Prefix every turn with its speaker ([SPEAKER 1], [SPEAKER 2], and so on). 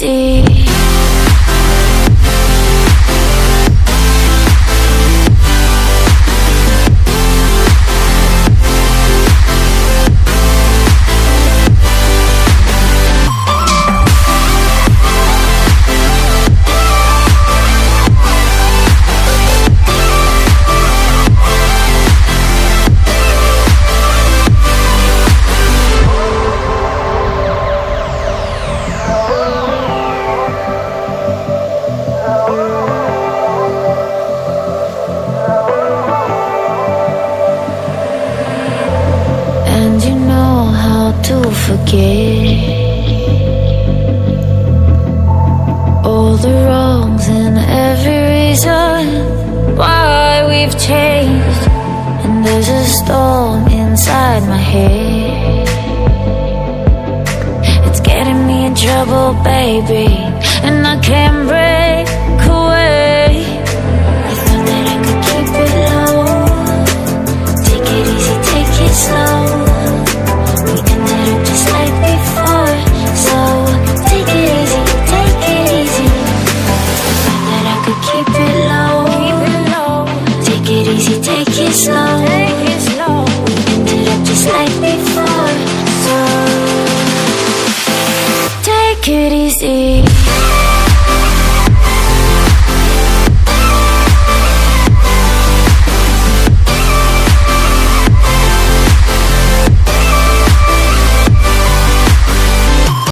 [SPEAKER 1] easy. Forget all the wrongs and every reason why we've changed. And there's a storm inside my head. It's getting me in trouble, baby, and I can't break